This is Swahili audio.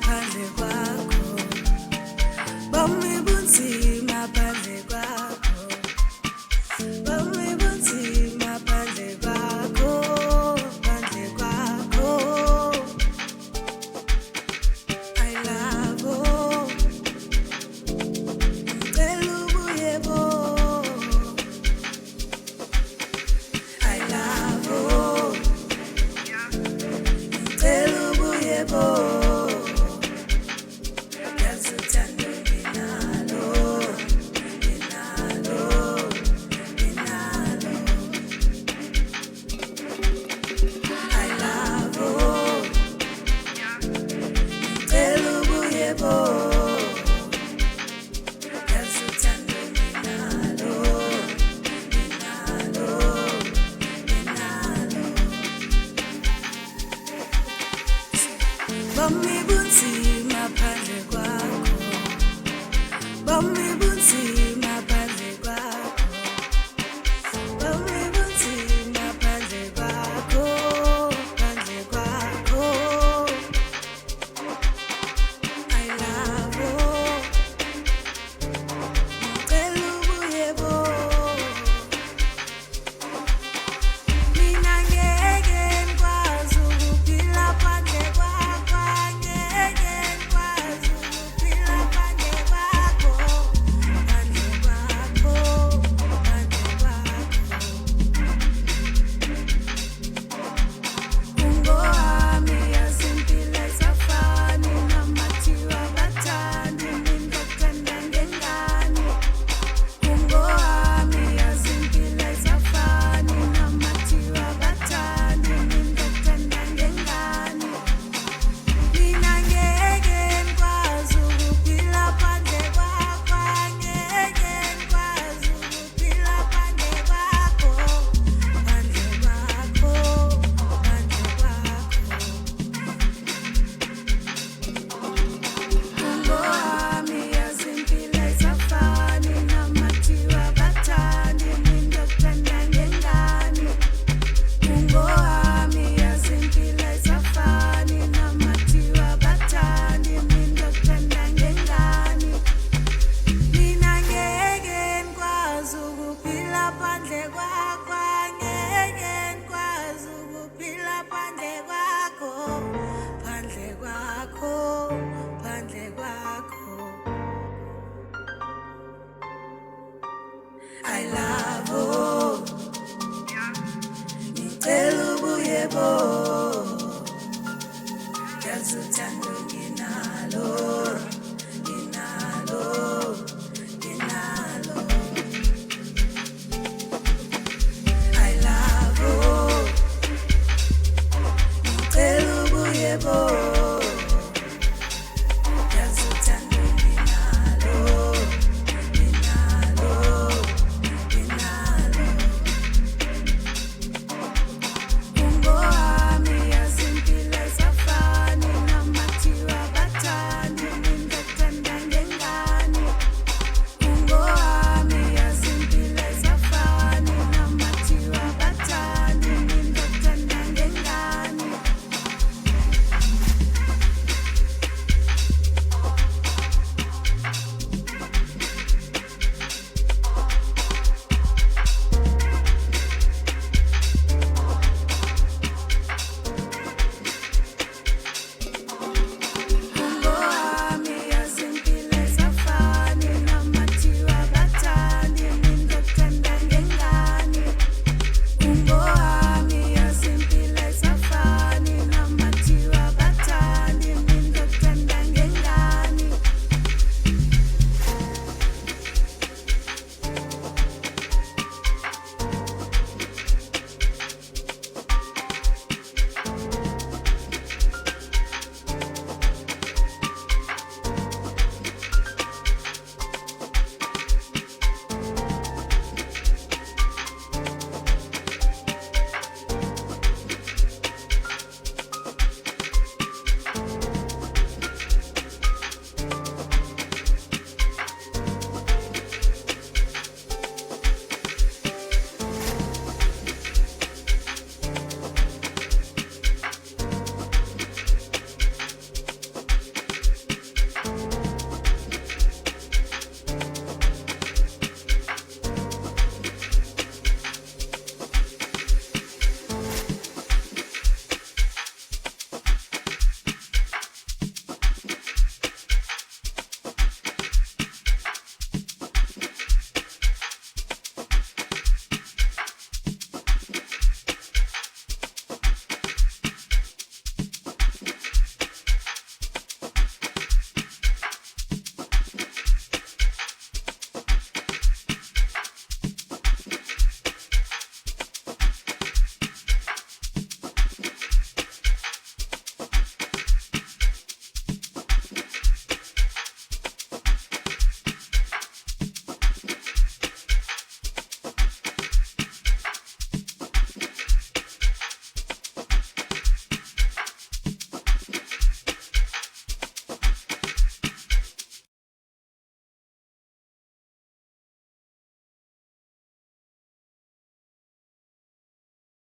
phandle kwakho, bomi bunzima phandle kwakho, bomi bunzima phandle kwakho, phandle kwakho. I love you, ngicela ubuye bo. I love you, ngicela ubuye bo. Yazi uthando nginalo, nginalo, nginalo. I love you, ngicela ubuye bo. Yazi uthando nginalo, nginalo, nginalo. Bomi bunzima phandle kwakho, bomi bunzima phandle kwakho, bomi bunzima phandle kwakho, phandle kwakho. I love you, ngicela ubuye bo. Mina ngeke ngikwazi ukuphila phandle kwakho, ngeke ngikwazi ukuphila phandle kwakho, phandle kwakho, phandle kwakho. Ungowami yazimpilo ezafani namathiwa bathandi, mina ngikuthanda ngengane. Ungowami yazimpilo ezafani namathiwa bathandi, mina ngikuthanda ngengane. Mina ngeke ngikwazi ukuphila phandle kwakho, ngeke ngikwazi ukuphila phandle kwakho, phandle kwakho, phandle kwakho. Ungowami yazimpilo ezafani namathiwa bathandi, mina ngikuthanda ngengane. Ungowami yazimpilo ezafani namathiwa bathandi, mina ngikuthanda ngengane. Mina ngeke ngikwazi ukuphila phandle kwakho, ngeke ngikwazi ukuphila phandle kwakho, phandle kwakho, phandle kwakho. I love